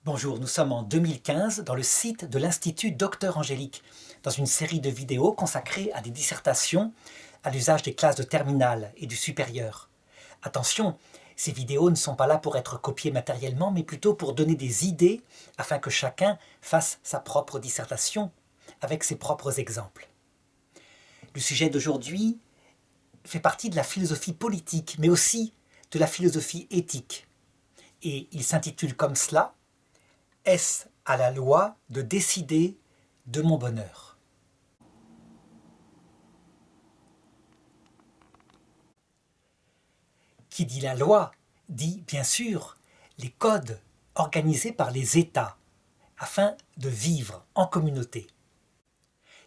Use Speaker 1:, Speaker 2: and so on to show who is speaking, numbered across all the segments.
Speaker 1: Bonjour, nous sommes en 2015 dans le site de l'Institut Docteur Angélique, dans une série de vidéos consacrées à des dissertations à l'usage des classes de terminale et du supérieur. Attention, ces vidéos ne sont pas là pour être copiées matériellement, mais plutôt pour donner des idées afin que chacun fasse sa propre dissertation avec ses propres exemples. Le sujet d'aujourd'hui fait partie de la philosophie politique, mais aussi de la philosophie éthique. Et il s'intitule comme cela: Est-ce à la loi de décider de mon bonheur? Qui dit la loi dit bien sûr les codes organisés par les États afin de vivre en communauté.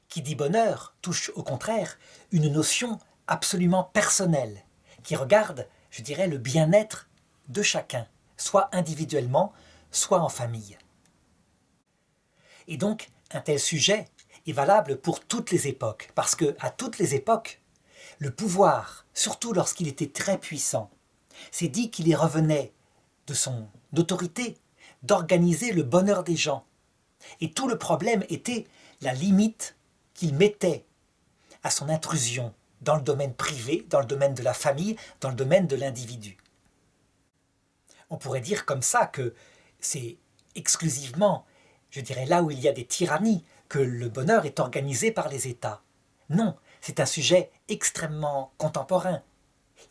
Speaker 1: Qui dit bonheur touche au contraire une notion absolument personnelle qui regarde, je dirais, le bien-être de chacun, soit individuellement, soit en famille. Et donc, un tel sujet est valable pour toutes les époques, parce que à toutes les époques, le pouvoir, surtout lorsqu'il était très puissant, s'est dit qu'il y revenait de son autorité d'organiser le bonheur des gens. Et tout le problème était la limite qu'il mettait à son intrusion dans le domaine privé, dans le domaine de la famille, dans le domaine de l'individu. On pourrait dire comme ça que c'est exclusivement, je dirais, là où il y a des tyrannies, que le bonheur est organisé par les États. Non, c'est un sujet extrêmement contemporain.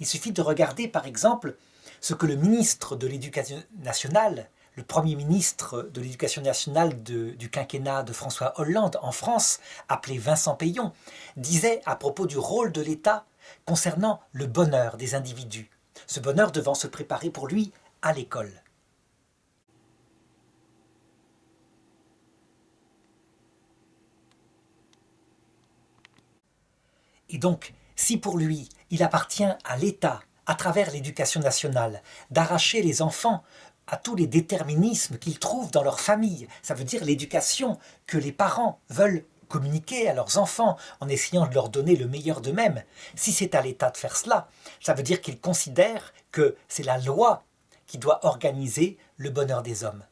Speaker 1: Il suffit de regarder, par exemple, ce que le ministre de l'Éducation nationale, le premier ministre de l'Éducation nationale du quinquennat de François Hollande en France, appelé Vincent Peillon, disait à propos du rôle de l'État concernant le bonheur des individus, ce bonheur devant se préparer pour lui à l'école. Et donc, si pour lui, il appartient à l'État, à travers l'éducation nationale, d'arracher les enfants à tous les déterminismes qu'ils trouvent dans leur famille, ça veut dire l'éducation que les parents veulent communiquer à leurs enfants en essayant de leur donner le meilleur d'eux-mêmes, si c'est à l'État de faire cela, ça veut dire qu'il considère que c'est la loi qui doit organiser le bonheur des hommes.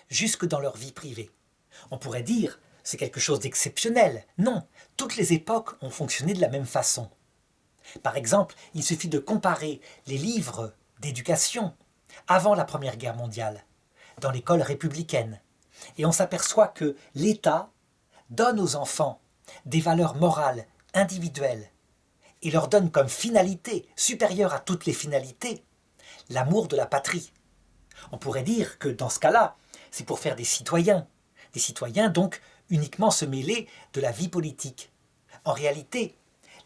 Speaker 1: Jusque dans leur vie privée. On pourrait dire c'est quelque chose d'exceptionnel. Non, toutes les époques ont fonctionné de la même façon. Par exemple, il suffit de comparer les livres d'éducation avant la Première Guerre mondiale, dans l'école républicaine, et on s'aperçoit que l'État donne aux enfants des valeurs morales individuelles et leur donne comme finalité, supérieure à toutes les finalités, l'amour de la patrie. On pourrait dire que dans ce cas-là, c'est pour faire des citoyens donc uniquement se mêler de la vie politique. En réalité,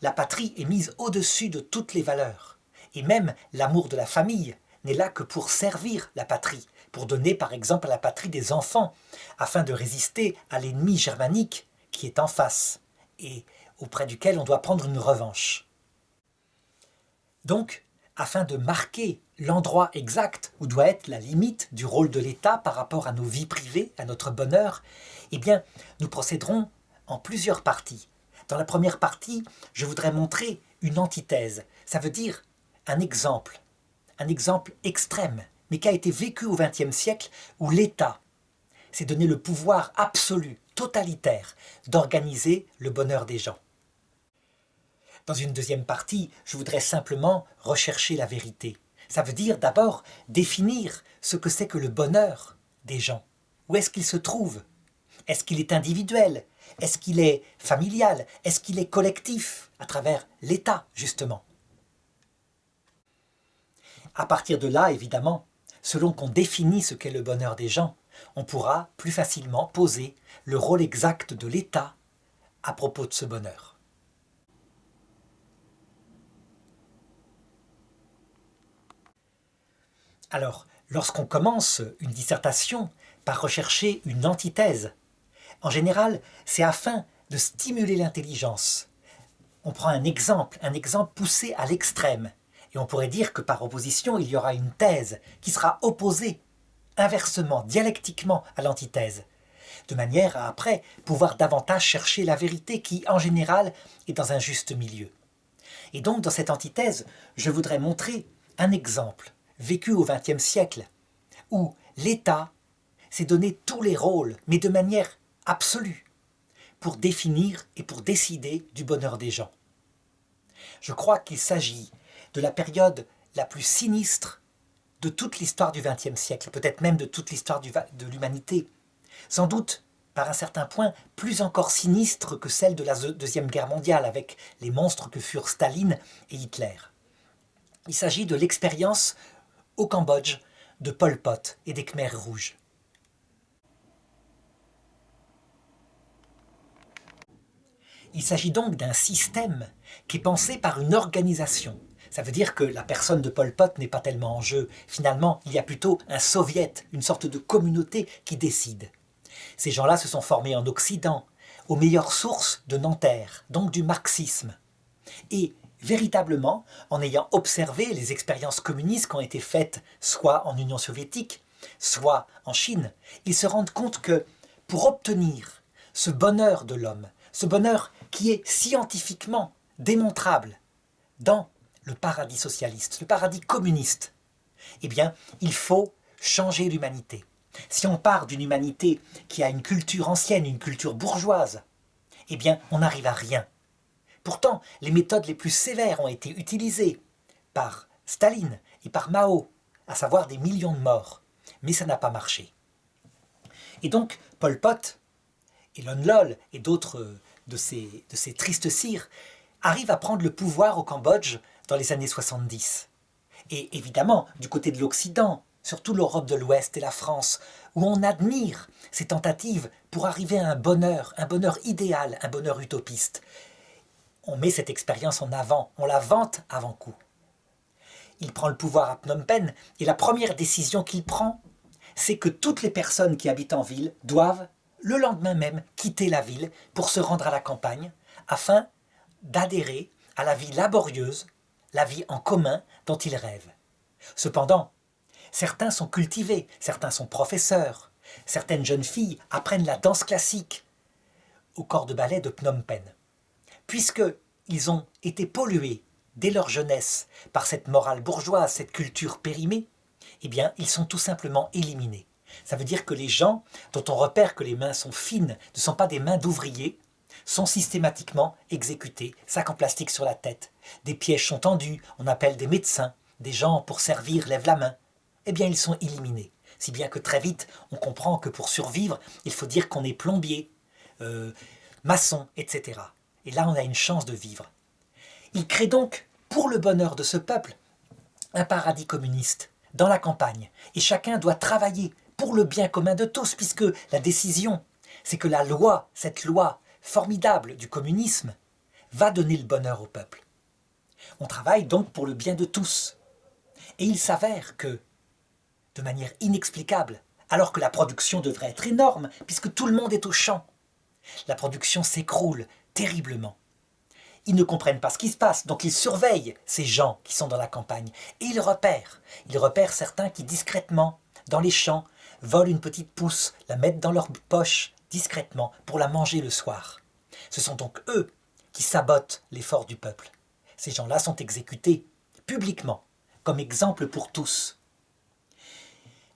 Speaker 1: la patrie est mise au-dessus de toutes les valeurs. Et même l'amour de la famille n'est là que pour servir la patrie, pour donner par exemple à la patrie des enfants, afin de résister à l'ennemi germanique qui est en face, et auprès duquel on doit prendre une revanche. Donc, afin de marquer l'endroit exact où doit être la limite du rôle de l'État par rapport à nos vies privées, à notre bonheur, eh bien, nous procéderons en plusieurs parties. Dans la première partie, je voudrais montrer une antithèse. Ça veut dire un exemple extrême, mais qui a été vécu au XXe siècle, où l'État s'est donné le pouvoir absolu, totalitaire, d'organiser le bonheur des gens. Dans une deuxième partie, je voudrais simplement rechercher la vérité. Ça veut dire d'abord définir ce que c'est que le bonheur des gens. Où est-ce qu'il se trouve? Est-ce qu'il est individuel? Est-ce qu'il est familial? Est-ce qu'il est collectif à travers l'État, justement? À partir de là, évidemment, selon qu'on définit ce qu'est le bonheur des gens, on pourra plus facilement poser le rôle exact de l'État à propos de ce bonheur. Alors, lorsqu'on commence une dissertation par rechercher une antithèse, en général, c'est afin de stimuler l'intelligence. On prend un exemple poussé à l'extrême, et on pourrait dire que par opposition, il y aura une thèse qui sera opposée, inversement, dialectiquement à l'antithèse, de manière à après pouvoir davantage chercher la vérité qui, en général, est dans un juste milieu. Et donc, dans cette antithèse, je voudrais montrer un exemple vécu au XXe siècle, où l'État s'est donné tous les rôles, mais de manière absolue, pour définir et pour décider du bonheur des gens. Je crois qu'il s'agit de la période la plus sinistre de toute l'histoire du XXe siècle, peut-être même de toute l'histoire de l'humanité. Sans doute, par un certain point, plus encore sinistre que celle de la Deuxième Guerre mondiale, avec les monstres que furent Staline et Hitler. Il s'agit de l'expérience au Cambodge de Pol Pot et des Khmers rouges. Il s'agit donc d'un système qui est pensé par une organisation. Ça veut dire que la personne de Pol Pot n'est pas tellement en jeu. Finalement, il y a plutôt un soviet, une sorte de communauté qui décide. Ces gens-là se sont formés en Occident, aux meilleures sources de Nanterre, donc du marxisme. Et véritablement, en ayant observé les expériences communistes qui ont été faites soit en Union soviétique, soit en Chine, ils se rendent compte que pour obtenir ce bonheur de l'homme, ce bonheur qui est scientifiquement démontrable dans le paradis socialiste, le paradis communiste, eh bien, il faut changer l'humanité. Si on part d'une humanité qui a une culture ancienne, une culture bourgeoise, eh bien, on n'arrive à rien. Pourtant, les méthodes les plus sévères ont été utilisées par Staline et par Mao, à savoir des millions de morts. Mais ça n'a pas marché. Et donc, Pol Pot et Lon Nol et d'autres de ces tristes sires arrivent à prendre le pouvoir au Cambodge dans les années 70. Et évidemment, du côté de l'Occident, surtout l'Europe de l'Ouest et la France, où on admire ces tentatives pour arriver à un bonheur idéal, un bonheur utopiste. On met cette expérience en avant, on la vante avant coup. Il prend le pouvoir à Phnom Penh et la première décision qu'il prend, c'est que toutes les personnes qui habitent en ville doivent, le lendemain même, quitter la ville pour se rendre à la campagne afin d'adhérer à la vie laborieuse, la vie en commun dont ils rêvent. Cependant, certains sont cultivés, certains sont professeurs, certaines jeunes filles apprennent la danse classique au corps de ballet de Phnom Penh. Puisqu'ils ont été pollués dès leur jeunesse par cette morale bourgeoise, cette culture périmée, eh bien, ils sont tout simplement éliminés. Ça veut dire que les gens dont on repère que les mains sont fines, ne sont pas des mains d'ouvriers, sont systématiquement exécutés, sac en plastique sur la tête. Des pièges sont tendus, on appelle des médecins, des gens pour servir lèvent la main. Eh bien, ils sont éliminés. Si bien que très vite, on comprend que pour survivre, il faut dire qu'on est plombier, maçon, etc. Et là, on a une chance de vivre. Il crée donc, pour le bonheur de ce peuple, un paradis communiste, dans la campagne. Et chacun doit travailler pour le bien commun de tous, puisque la décision, c'est que la loi, cette loi formidable du communisme, va donner le bonheur au peuple. On travaille donc pour le bien de tous. Et il s'avère que, de manière inexplicable, alors que la production devrait être énorme, puisque tout le monde est au champ, la production s'écroule terriblement. Ils ne comprennent pas ce qui se passe, donc ils surveillent ces gens qui sont dans la campagne. Et ils repèrent. Ils repèrent certains qui discrètement, dans les champs, volent une petite pousse, la mettent dans leur poche, discrètement, pour la manger le soir. Ce sont donc eux qui sabotent l'effort du peuple. Ces gens-là sont exécutés, publiquement, comme exemple pour tous.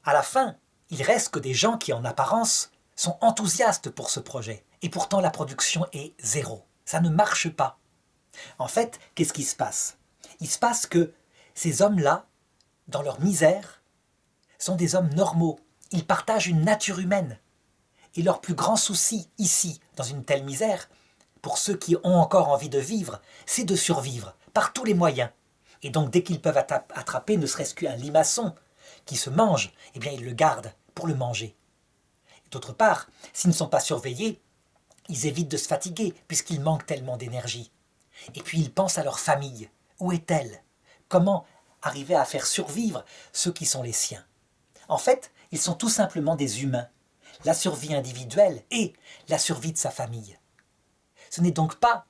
Speaker 1: À la fin, il reste que des gens qui, en apparence, sont enthousiastes pour ce projet. Et pourtant, la production est zéro. Ça ne marche pas. En fait, qu'est-ce qui se passe? Il se passe que ces hommes-là, dans leur misère, sont des hommes normaux. Ils partagent une nature humaine. Et leur plus grand souci, ici, dans une telle misère, pour ceux qui ont encore envie de vivre, c'est de survivre, par tous les moyens. Et donc, dès qu'ils peuvent attraper ne serait-ce qu'un limaçon qui se mange, eh bien, ils le gardent pour le manger. D'autre part, s'ils ne sont pas surveillés, ils évitent de se fatiguer, puisqu'ils manquent tellement d'énergie. Et puis ils pensent à leur famille. Où est-elle? Comment arriver à faire survivre ceux qui sont les siens? En fait, ils sont tout simplement des humains. La survie individuelle et la survie de sa famille. Ce n'est donc pas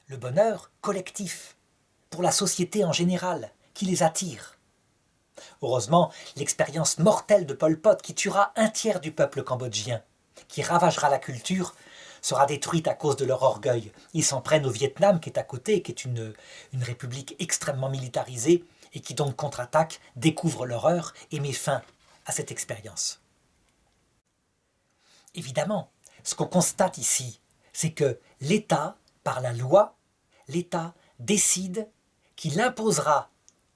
Speaker 1: le bonheur collectif, pour la société en général, qui les attire. Heureusement, l'expérience mortelle de Pol Pot, qui tuera un tiers du peuple cambodgien, qui ravagera la culture, sera détruite à cause de leur orgueil. Ils s'en prennent au Vietnam, qui est à côté, qui est une république extrêmement militarisée, et qui donc contre-attaque, découvre l'horreur et met fin à cette expérience. Évidemment, ce qu'on constate ici, c'est que l'État, par la loi, l'État décide qu'il imposera,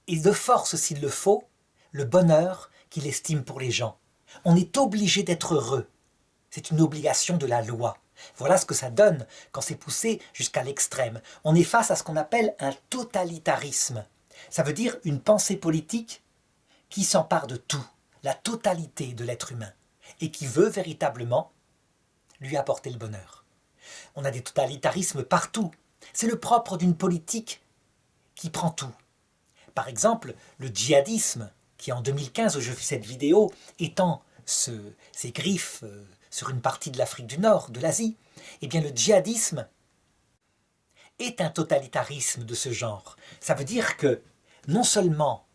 Speaker 1: et de force s'il le faut, le bonheur qu'il estime pour les gens. On est obligé d'être heureux. C'est une obligation de la loi. Voilà ce que ça donne quand c'est poussé jusqu'à l'extrême. On est face à ce qu'on appelle un totalitarisme. Ça veut dire une pensée politique qui s'empare de tout, la totalité de l'être humain, et qui veut véritablement lui apporter le bonheur. On a des totalitarismes partout. C'est le propre d'une politique qui prend tout. Par exemple, le djihadisme, qui en 2015, où je fais cette vidéo, étend ses griffes sur une partie de l'Afrique du Nord, de l'Asie, eh bien le djihadisme est un totalitarisme de ce genre. Ça veut dire que non seulement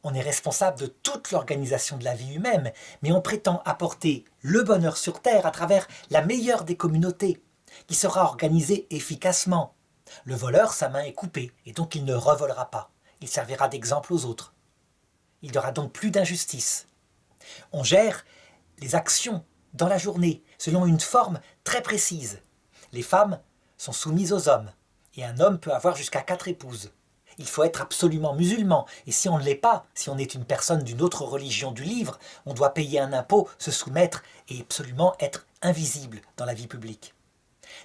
Speaker 1: on est responsable de toute l'organisation de la vie humaine, mais on prétend apporter le bonheur sur Terre à travers la meilleure des communautés, qui sera organisée efficacement. Le voleur, sa main est coupée, et donc il ne revolera pas. Il servira d'exemple aux autres. Il n'y aura donc plus d'injustice. On gère les actions dans la journée, selon une forme très précise. Les femmes sont soumises aux hommes, et un homme peut avoir jusqu'à 4 épouses. Il faut être absolument musulman, et si on ne l'est pas, si on est une personne d'une autre religion du livre, on doit payer un impôt, se soumettre et absolument être invisible dans la vie publique.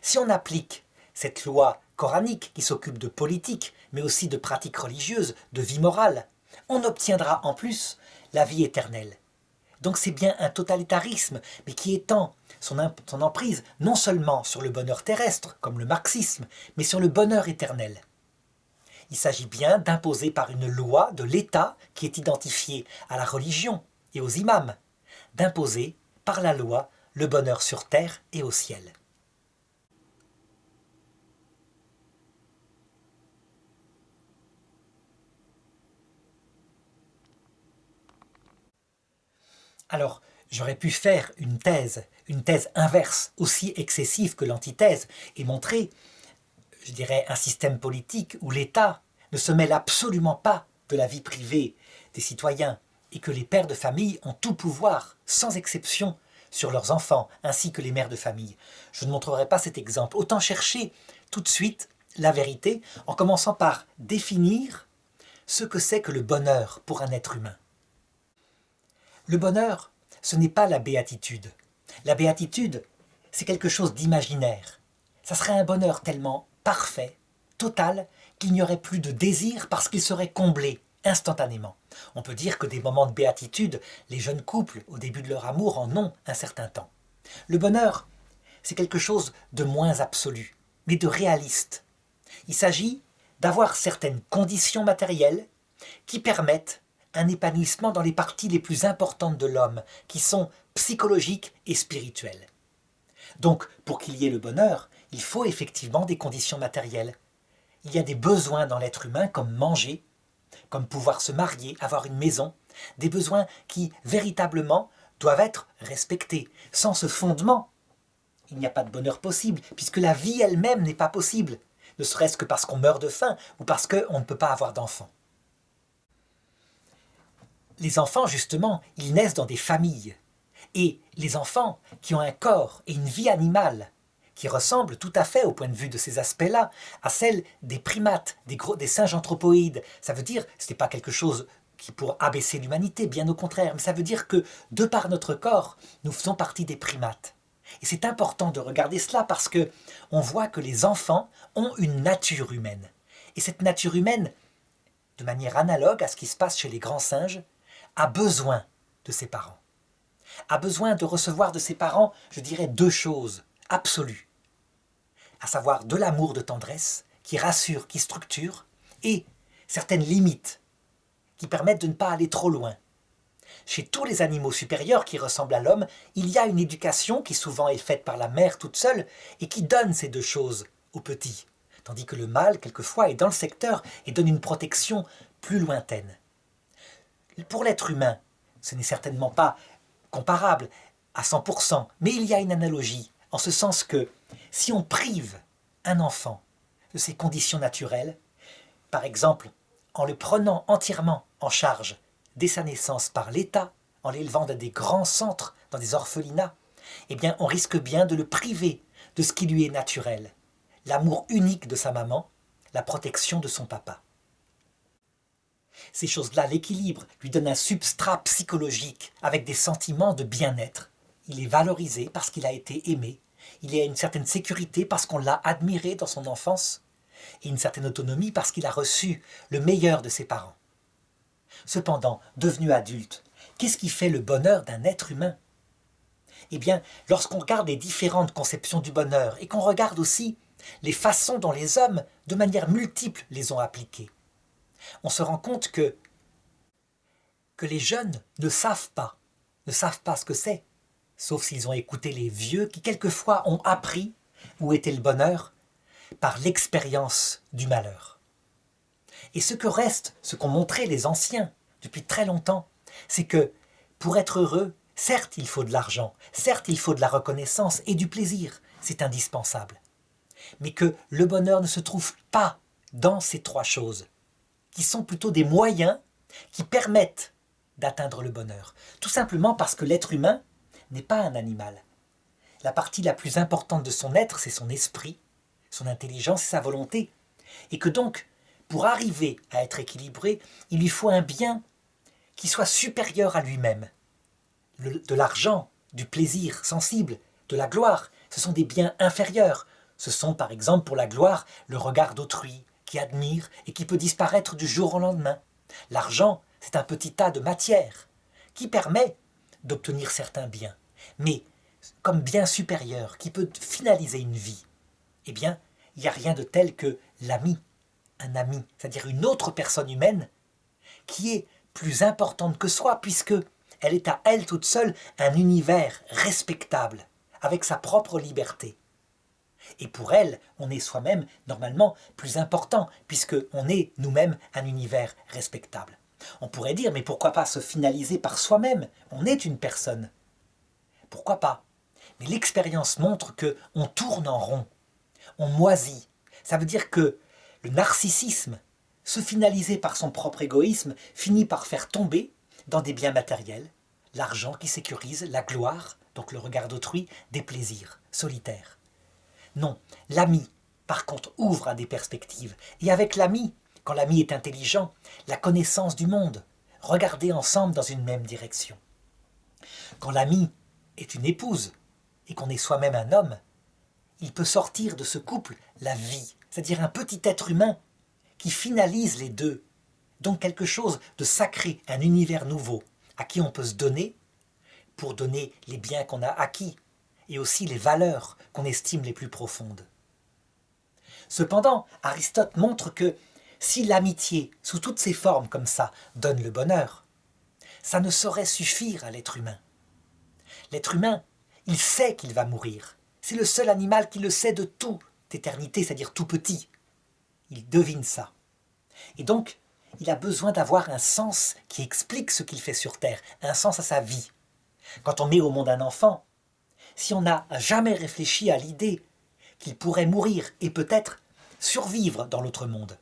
Speaker 1: Si on applique cette loi coranique qui s'occupe de politique, mais aussi de pratiques religieuses, de vie morale, on obtiendra en plus la vie éternelle. Donc c'est bien un totalitarisme, mais qui étend son emprise non seulement sur le bonheur terrestre, comme le marxisme, mais sur le bonheur éternel. Il s'agit bien d'imposer par une loi de l'État qui est identifiée à la religion et aux imams, d'imposer par la loi le bonheur sur terre et au ciel. Alors, j'aurais pu faire une thèse inverse, aussi excessive que l'antithèse, et montrer, je dirais, un système politique où l'État ne se mêle absolument pas de la vie privée des citoyens, et que les pères de famille ont tout pouvoir, sans exception, sur leurs enfants, ainsi que les mères de famille. Je ne montrerai pas cet exemple. Autant chercher tout de suite la vérité, en commençant par définir ce que c'est que le bonheur pour un être humain. Le bonheur, ce n'est pas la béatitude. La béatitude, c'est quelque chose d'imaginaire. Ça serait un bonheur tellement parfait, total, qu'il n'y aurait plus de désir parce qu'il serait comblé instantanément. On peut dire que des moments de béatitude, les jeunes couples, au début de leur amour, en ont un certain temps. Le bonheur, c'est quelque chose de moins absolu, mais de réaliste. Il s'agit d'avoir certaines conditions matérielles qui permettent un épanouissement dans les parties les plus importantes de l'homme, qui sont psychologiques et spirituelles. Donc, pour qu'il y ait le bonheur, il faut effectivement des conditions matérielles. Il y a des besoins dans l'être humain, comme manger, comme pouvoir se marier, avoir une maison, des besoins qui, véritablement, doivent être respectés. Sans ce fondement, il n'y a pas de bonheur possible, puisque la vie elle-même n'est pas possible, ne serait-ce que parce qu'on meurt de faim ou parce qu'on ne peut pas avoir d'enfants. Les enfants, justement, ils naissent dans des familles. Et les enfants qui ont un corps et une vie animale qui ressemblent tout à fait, au point de vue de ces aspects-là, à celle des primates, des singes anthropoïdes. Ça veut dire, ce n'est pas quelque chose qui pour abaisser l'humanité, bien au contraire, mais ça veut dire que, de par notre corps, nous faisons partie des primates. Et c'est important de regarder cela parce que on voit que les enfants ont une nature humaine. Et cette nature humaine, de manière analogue à ce qui se passe chez les grands singes, a besoin de ses parents. A besoin de recevoir de ses parents, je dirais, 2 choses absolues. À savoir de l'amour de tendresse, qui rassure, qui structure, et certaines limites, qui permettent de ne pas aller trop loin. Chez tous les animaux supérieurs qui ressemblent à l'homme, il y a une éducation qui souvent est faite par la mère toute seule, et qui donne ces 2 choses aux petits, tandis que le mâle, quelquefois, est dans le secteur et donne une protection plus lointaine. Pour l'être humain, ce n'est certainement pas comparable à 100%, mais il y a une analogie, en ce sens que si on prive un enfant de ses conditions naturelles, par exemple en le prenant entièrement en charge dès sa naissance par l'État, en l'élevant dans des grands centres, dans des orphelinats, eh bien on risque bien de le priver de ce qui lui est naturel, l'amour unique de sa maman, la protection de son papa. Ces choses-là, l'équilibre, lui donne un substrat psychologique avec des sentiments de bien-être. Il est valorisé parce qu'il a été aimé, il a une certaine sécurité parce qu'on l'a admiré dans son enfance, et une certaine autonomie parce qu'il a reçu le meilleur de ses parents. Cependant, devenu adulte, qu'est-ce qui fait le bonheur d'un être humain? Eh bien, lorsqu'on regarde les différentes conceptions du bonheur et qu'on regarde aussi les façons dont les hommes, de manière multiple, les ont appliquées, on se rend compte que les jeunes ne savent pas ce que c'est, sauf s'ils ont écouté les vieux qui quelquefois ont appris où était le bonheur par l'expérience du malheur. Et ce que reste, ce qu'ont montré les anciens depuis très longtemps, c'est que pour être heureux, certes il faut de l'argent, certes il faut de la reconnaissance et du plaisir, c'est indispensable, mais que le bonheur ne se trouve pas dans ces trois choses, qui sont plutôt des moyens qui permettent d'atteindre le bonheur. Tout simplement parce que l'être humain n'est pas un animal. La partie la plus importante de son être, c'est son esprit, son intelligence et sa volonté. Et que donc, pour arriver à être équilibré, il lui faut un bien qui soit supérieur à lui-même. De l'argent, du plaisir sensible, de la gloire, ce sont des biens inférieurs. Ce sont par exemple pour la gloire le regard d'autrui, qui admire et qui peut disparaître du jour au lendemain. L'argent, c'est un petit tas de matière qui permet d'obtenir certains biens. Mais comme bien supérieur, qui peut finaliser une vie, eh bien, il n'y a rien de tel que l'ami, un ami, c'est-à-dire une autre personne humaine qui est plus importante que soi, puisque elle est à elle toute seule un univers respectable, avec sa propre liberté. Et pour elle, on est soi-même, normalement, plus important, puisqu'on est nous-mêmes un univers respectable. On pourrait dire, mais pourquoi pas se finaliser par soi-même? On est une personne. Pourquoi pas? Mais l'expérience montre qu'on tourne en rond, on moisit. Ça veut dire que le narcissisme, se finaliser par son propre égoïsme, finit par faire tomber dans des biens matériels, l'argent qui sécurise, la gloire, donc le regard d'autrui, des plaisirs solitaires. Non, l'ami, par contre, ouvre à des perspectives. Et avec l'ami, quand l'ami est intelligent, la connaissance du monde, regarder ensemble dans une même direction. Quand l'ami est une épouse, et qu'on est soi-même un homme, il peut sortir de ce couple la vie, c'est-à-dire un petit être humain qui finalise les deux. Donc quelque chose de sacré, un univers nouveau, à qui on peut se donner pour donner les biens qu'on a acquis, et aussi les valeurs qu'on estime les plus profondes. Cependant, Aristote montre que si l'amitié, sous toutes ses formes comme ça, donne le bonheur, ça ne saurait suffire à l'être humain. L'être humain, il sait qu'il va mourir. C'est le seul animal qui le sait de toute éternité, c'est-à-dire tout petit. Il devine ça. Et donc, il a besoin d'avoir un sens qui explique ce qu'il fait sur Terre, un sens à sa vie. Quand on met au monde un enfant, si on n'a jamais réfléchi à l'idée qu'il pourrait mourir et peut-être survivre dans l'autre monde,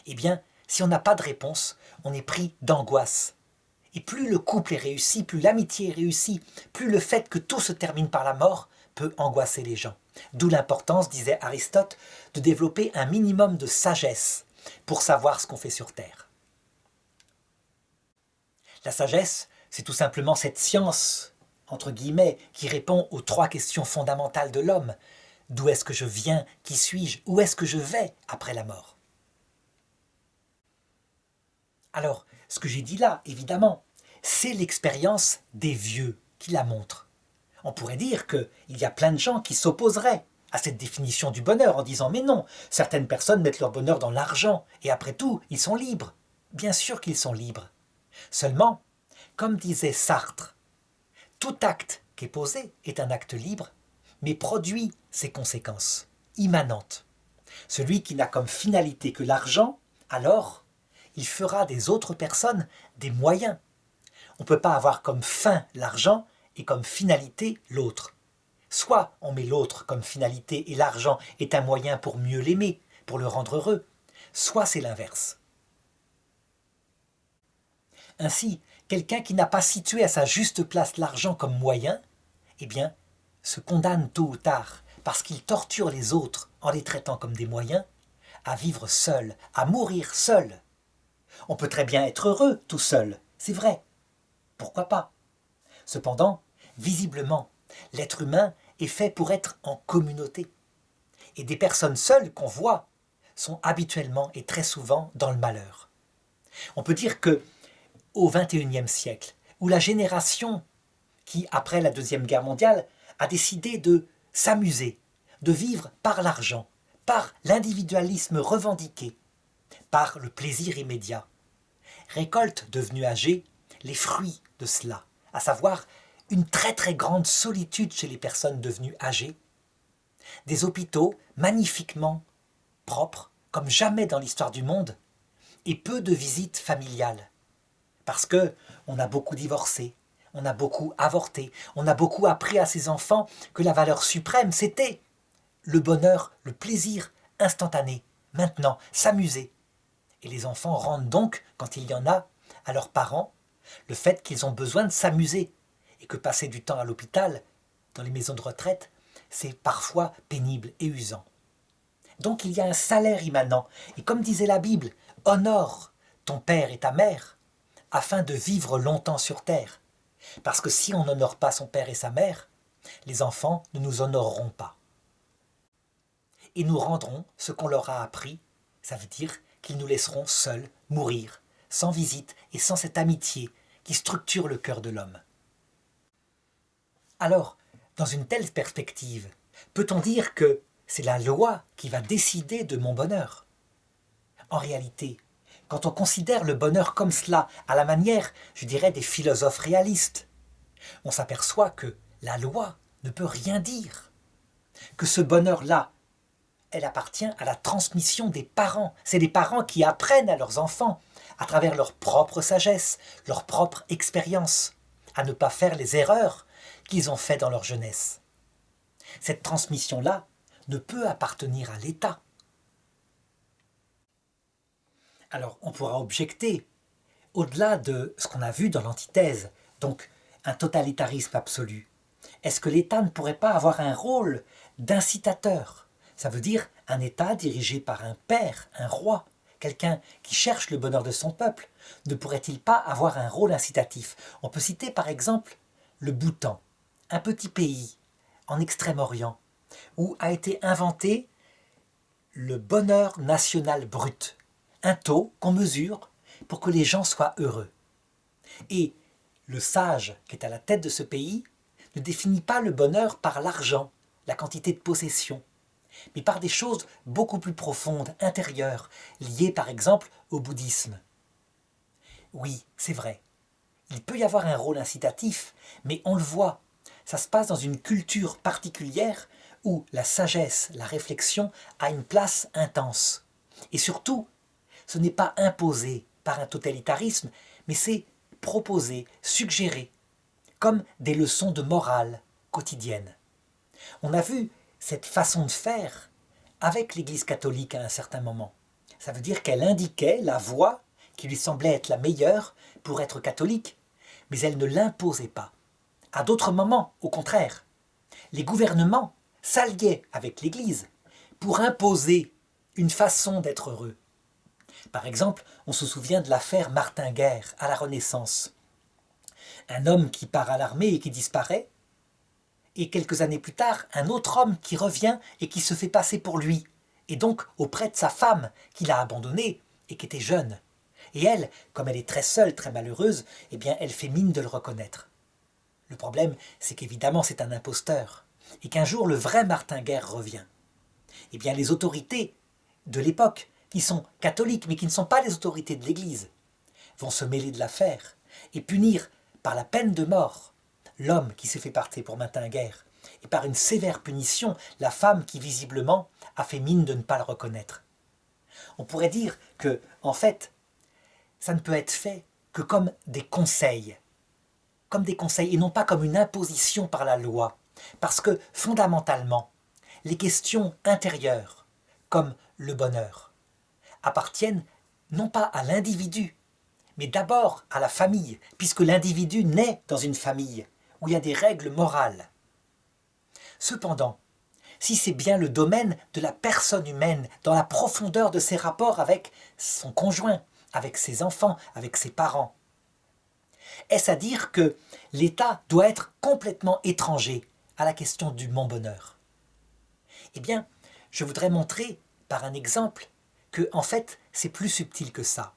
Speaker 1: eh bien, si on n'a pas de réponse, on est pris d'angoisse. Et plus le couple est réussi, plus l'amitié est réussie, plus le fait que tout se termine par la mort peut angoisser les gens. D'où l'importance, disait Aristote, de développer un minimum de sagesse pour savoir ce qu'on fait sur Terre. La sagesse, c'est tout simplement cette science, entre guillemets, qui répond aux trois questions fondamentales de l'homme. D'où est-ce que je viens? Qui suis-je? Où est-ce que je vais après la mort? Alors, ce que j'ai dit là, évidemment, c'est l'expérience des vieux qui la montre. On pourrait dire qu'il y a plein de gens qui s'opposeraient à cette définition du bonheur en disant « Mais non, certaines personnes mettent leur bonheur dans l'argent et après tout, ils sont libres. » Bien sûr qu'ils sont libres. Seulement, comme disait Sartre, tout acte qui est posé est un acte libre, mais produit ses conséquences immanentes. Celui qui n'a comme finalité que l'argent, alors, il fera des autres personnes des moyens. On ne peut pas avoir comme fin l'argent et comme finalité l'autre. Soit on met l'autre comme finalité et l'argent est un moyen pour mieux l'aimer, pour le rendre heureux, soit c'est l'inverse. Ainsi, quelqu'un qui n'a pas situé à sa juste place l'argent comme moyen, eh bien, se condamne tôt ou tard, parce qu'il torture les autres en les traitant comme des moyens, à vivre seul, à mourir seul. On peut très bien être heureux tout seul, c'est vrai. Pourquoi pas? Cependant, visiblement, l'être humain est fait pour être en communauté. Et des personnes seules qu'on voit sont habituellement et très souvent dans le malheur. On peut dire que au XXIe siècle, où la génération qui, après la Deuxième Guerre mondiale, a décidé de s'amuser, de vivre par l'argent, par l'individualisme revendiqué, par le plaisir immédiat, récolte, devenue âgée, les fruits de cela, à savoir une très très grande solitude chez les personnes devenues âgées, des hôpitaux magnifiquement propres, comme jamais dans l'histoire du monde, et peu de visites familiales. Parce que on a beaucoup divorcé, on a beaucoup avorté, on a beaucoup appris à ses enfants que la valeur suprême, c'était le bonheur, le plaisir instantané, maintenant, s'amuser. Et les enfants rendent donc, quand il y en a, à leurs parents, le fait qu'ils ont besoin de s'amuser, et que passer du temps à l'hôpital, dans les maisons de retraite, c'est parfois pénible et usant. Donc il y a un salaire immanent, et comme disait la Bible, honore ton père et ta mère, afin de vivre longtemps sur terre. Parce que si on n'honore pas son père et sa mère, les enfants ne nous honoreront pas. Et nous rendront ce qu'on leur a appris, ça veut dire qu'ils nous laisseront seuls mourir, sans visite et sans cette amitié qui structure le cœur de l'homme. Alors, dans une telle perspective, peut-on dire que c'est la loi qui va décider de mon bonheur? En réalité, quand on considère le bonheur comme cela, à la manière, je dirais, des philosophes réalistes, on s'aperçoit que la loi ne peut rien dire. Que ce bonheur-là, elle appartient à la transmission des parents. C'est les parents qui apprennent à leurs enfants, à travers leur propre sagesse, leur propre expérience, à ne pas faire les erreurs qu'ils ont faites dans leur jeunesse. Cette transmission-là ne peut appartenir à l'État. Alors, on pourra objecter, au-delà de ce qu'on a vu dans l'antithèse, donc un totalitarisme absolu, est-ce que l'État ne pourrait pas avoir un rôle d'incitateur? Ça veut dire un État dirigé par un père, un roi, quelqu'un qui cherche le bonheur de son peuple. Ne pourrait-il pas avoir un rôle incitatif? On peut citer par exemple le Bhoutan, un petit pays en Extrême-Orient, où a été inventé le bonheur national brut, un taux qu'on mesure pour que les gens soient heureux. Et le sage qui est à la tête de ce pays ne définit pas le bonheur par l'argent, la quantité de possession, mais par des choses beaucoup plus profondes, intérieures, liées par exemple au bouddhisme. Oui, c'est vrai, il peut y avoir un rôle incitatif, mais on le voit, ça se passe dans une culture particulière où la sagesse, la réflexion a une place intense. Et surtout, ce n'est pas imposé par un totalitarisme, mais c'est proposé, suggéré, comme des leçons de morale quotidienne. On a vu cette façon de faire avec l'Église catholique à un certain moment. Ça veut dire qu'elle indiquait la voie qui lui semblait être la meilleure pour être catholique, mais elle ne l'imposait pas. À d'autres moments, au contraire, les gouvernements s'alliaient avec l'Église pour imposer une façon d'être heureux. Par exemple, on se souvient de l'affaire Martin Guerre à la Renaissance. Un homme qui part à l'armée et qui disparaît, et quelques années plus tard, un autre homme qui revient et qui se fait passer pour lui, et donc auprès de sa femme qu'il a abandonnée et qui était jeune. Et elle, comme elle est très seule, très malheureuse, eh bien elle fait mine de le reconnaître. Le problème, c'est qu'évidemment c'est un imposteur, et qu'un jour le vrai Martin Guerre revient. Eh bien les autorités de l'époque, qui sont catholiques mais qui ne sont pas les autorités de l'Église, vont se mêler de l'affaire et punir par la peine de mort l'homme qui s'est fait passer pour Martin Guerre, et par une sévère punition la femme qui visiblement a fait mine de ne pas le reconnaître. On pourrait dire que, en fait, ça ne peut être fait que comme des conseils, et non pas comme une imposition par la loi, parce que fondamentalement, les questions intérieures, comme le bonheur, appartiennent non pas à l'individu, mais d'abord à la famille, puisque l'individu naît dans une famille où il y a des règles morales. Cependant, si c'est bien le domaine de la personne humaine, dans la profondeur de ses rapports avec son conjoint, avec ses enfants, avec ses parents, est-ce à dire que l'État doit être complètement étranger à la question du mon bonheur? Eh bien, je voudrais montrer par un exemple que, en fait, c'est plus subtil que ça.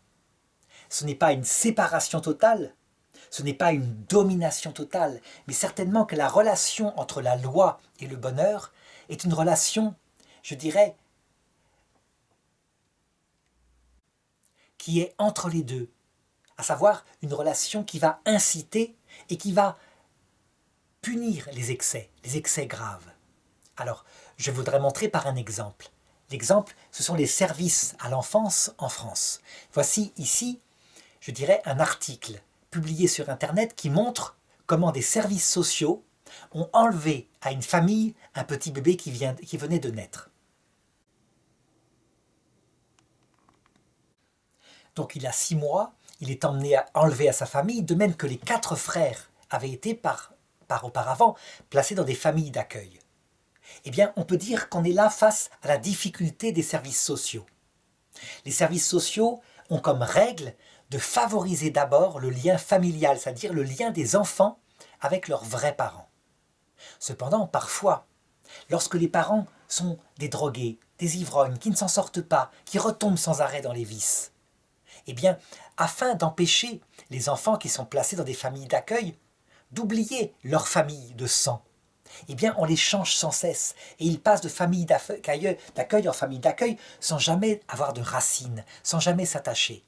Speaker 1: Ce n'est pas une séparation totale, ce n'est pas une domination totale, mais certainement que la relation entre la loi et le bonheur est une relation, je dirais, qui est entre les deux, à savoir une relation qui va inciter et qui va punir les excès graves. Alors, je voudrais montrer par un exemple. L'exemple, ce sont les services à l'enfance en France. Voici ici, je dirais, un article publié sur Internet qui montre comment des services sociaux ont enlevé à une famille un petit bébé qui venait de naître. Donc il a 6 mois, il est enlevé à sa famille, de même que les 4 frères avaient été par auparavant placés dans des familles d'accueil. Eh bien, on peut dire qu'on est là face à la difficulté des services sociaux. Les services sociaux ont comme règle de favoriser d'abord le lien familial, c'est-à-dire le lien des enfants avec leurs vrais parents. Cependant, parfois, lorsque les parents sont des drogués, des ivrognes, qui ne s'en sortent pas, qui retombent sans arrêt dans les vices, eh bien, afin d'empêcher les enfants qui sont placés dans des familles d'accueil d'oublier leur famille de sang, eh bien, on les change sans cesse et ils passent de famille d'accueil en famille d'accueil sans jamais avoir de racines, sans jamais s'attacher.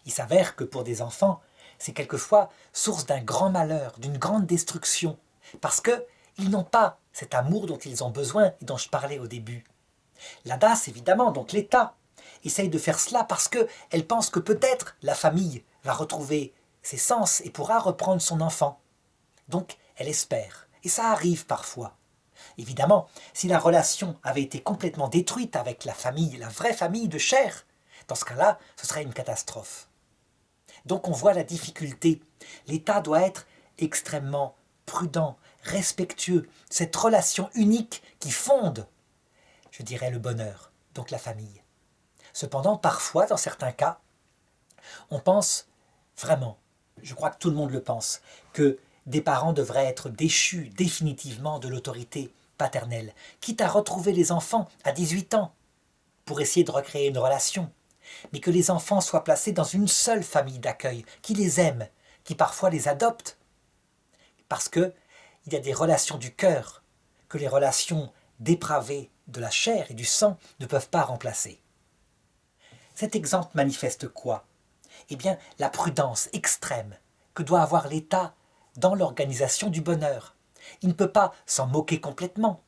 Speaker 1: Il s'avère que pour des enfants, c'est quelquefois source d'un grand malheur, d'une grande destruction, parce qu'ils n'ont pas cet amour dont ils ont besoin et dont je parlais au début. La DAS, évidemment, donc l'État, essaye de faire cela parce qu'elle pense que peut-être la famille va retrouver ses sens et pourra reprendre son enfant. Donc, elle espère. Et ça arrive parfois. Évidemment, si la relation avait été complètement détruite avec la famille, la vraie famille de chair, dans ce cas-là, ce serait une catastrophe. Donc on voit la difficulté. L'État doit être extrêmement prudent, respectueux, cette relation unique qui fonde, je dirais, le bonheur, donc la famille. Cependant, parfois, dans certains cas, on pense vraiment, je crois que tout le monde le pense, que des parents devraient être déchus définitivement de l'autorité paternelle, quitte à retrouver les enfants à 18 ans pour essayer de recréer une relation, mais que les enfants soient placés dans une seule famille d'accueil, qui les aime, qui parfois les adopte, parce qu'il y a des relations du cœur que les relations dépravées de la chair et du sang ne peuvent pas remplacer. Cet exemple manifeste quoi? Eh bien, la prudence extrême que doit avoir l'État dans l'organisation du bonheur. Il ne peut pas s'en moquer complètement.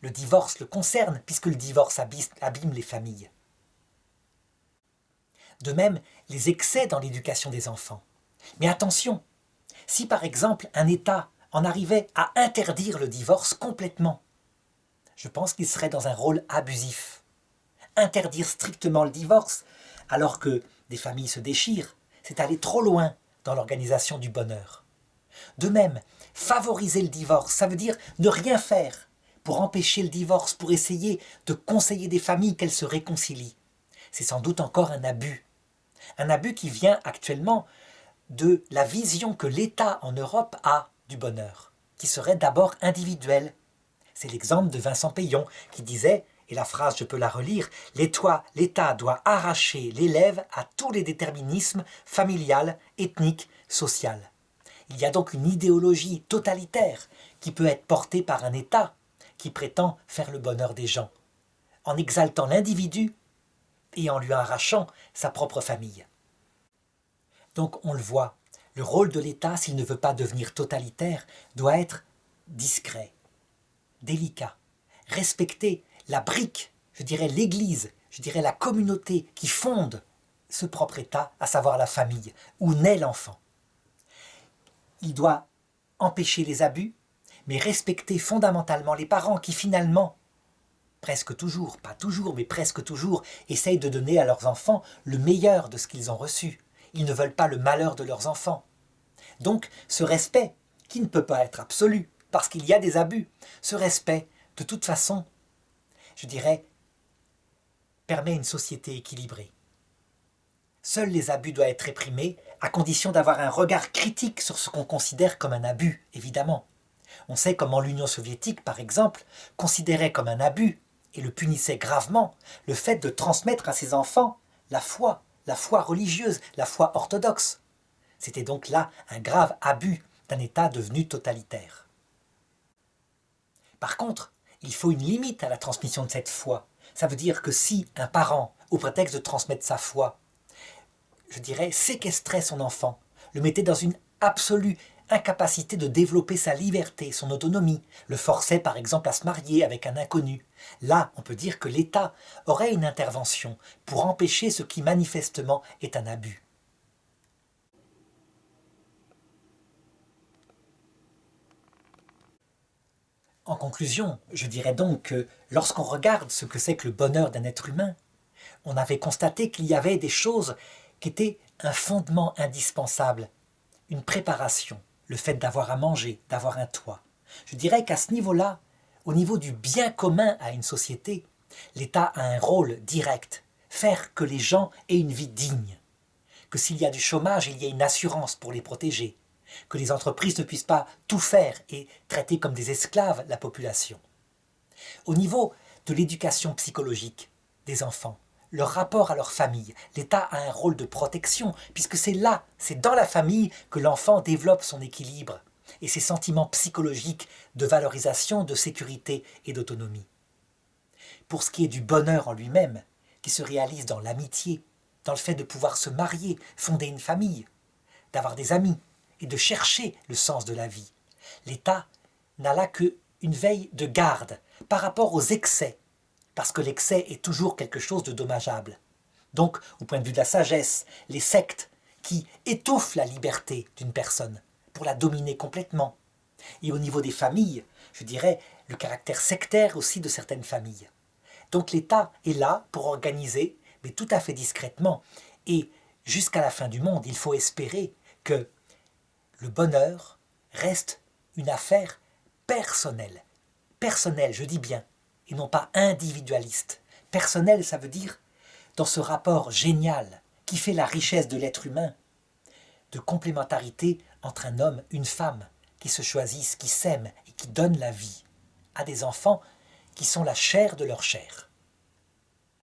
Speaker 1: Le divorce le concerne, puisque le divorce abîme les familles. De même, les excès dans l'éducation des enfants. Mais attention, si par exemple un État en arrivait à interdire le divorce complètement, je pense qu'il serait dans un rôle abusif. Interdire strictement le divorce, alors que des familles se déchirent, c'est aller trop loin dans l'organisation du bonheur. De même, favoriser le divorce, ça veut dire ne rien faire pour empêcher le divorce, pour essayer de conseiller des familles qu'elles se réconcilient. C'est sans doute encore un abus. Un abus qui vient actuellement de la vision que l'État en Europe a du bonheur, qui serait d'abord individuel. C'est l'exemple de Vincent Peillon qui disait, et la phrase je peux la relire, « L'État doit arracher l'élève à tous les déterminismes familial, ethnique, social ». Il y a donc une idéologie totalitaire qui peut être portée par un État qui prétend faire le bonheur des gens, en exaltant l'individu et en lui arrachant sa propre famille. Donc on le voit, le rôle de l'État, s'il ne veut pas devenir totalitaire, doit être discret, délicat, respecter la brique, je dirais l'Église, je dirais la communauté qui fonde ce propre État, à savoir la famille, où naît l'enfant. Il doit empêcher les abus, mais respecter fondamentalement les parents qui finalement, presque toujours, pas toujours, mais presque toujours, essayent de donner à leurs enfants le meilleur de ce qu'ils ont reçu. Ils ne veulent pas le malheur de leurs enfants. Donc, ce respect, qui ne peut pas être absolu, parce qu'il y a des abus, ce respect, de toute façon, je dirais, permet une société équilibrée. Seuls les abus doivent être réprimés, à condition d'avoir un regard critique sur ce qu'on considère comme un abus, évidemment. On sait comment l'Union soviétique, par exemple, considérait comme un abus, et le punissait gravement, le fait de transmettre à ses enfants la foi religieuse, la foi orthodoxe. C'était donc là un grave abus d'un État devenu totalitaire. Par contre, il faut une limite à la transmission de cette foi. Ça veut dire que si un parent, au prétexte de transmettre sa foi, je dirais, séquestrait son enfant, le mettait dans une absolue incapacité de développer sa liberté, son autonomie, le forçait par exemple à se marier avec un inconnu. Là, on peut dire que l'État aurait une intervention pour empêcher ce qui manifestement est un abus. En conclusion, je dirais donc que lorsqu'on regarde ce que c'est que le bonheur d'un être humain, on avait constaté qu'il y avait des choses qui étaient un fondement indispensable, une préparation, le fait d'avoir à manger, d'avoir un toit. Je dirais qu'à ce niveau-là, au niveau du bien commun à une société, l'État a un rôle direct, faire que les gens aient une vie digne, que s'il y a du chômage, il y ait une assurance pour les protéger, que les entreprises ne puissent pas tout faire et traiter comme des esclaves la population. Au niveau de l'éducation psychologique des enfants, leur rapport à leur famille, l'État a un rôle de protection, puisque c'est là, c'est dans la famille que l'enfant développe son équilibre et ses sentiments psychologiques de valorisation, de sécurité et d'autonomie. Pour ce qui est du bonheur en lui-même, qui se réalise dans l'amitié, dans le fait de pouvoir se marier, fonder une famille, d'avoir des amis et de chercher le sens de la vie, l'État n'a là qu'une veille de garde par rapport aux excès, parce que l'excès est toujours quelque chose de dommageable. Donc, au point de vue de la sagesse, les sectes qui étouffent la liberté d'une personne pour la dominer complètement. Et au niveau des familles, je dirais le caractère sectaire aussi de certaines familles. Donc l'État est là pour organiser, mais tout à fait discrètement. Et jusqu'à la fin du monde, il faut espérer que le bonheur reste une affaire personnelle. Personnelle, je dis bien, et non pas individualiste. Personnel, ça veut dire, dans ce rapport génial qui fait la richesse de l'être humain, de complémentarité entre un homme, une femme, qui se choisissent, qui s'aiment et qui donnent la vie à des enfants qui sont la chair de leur chair.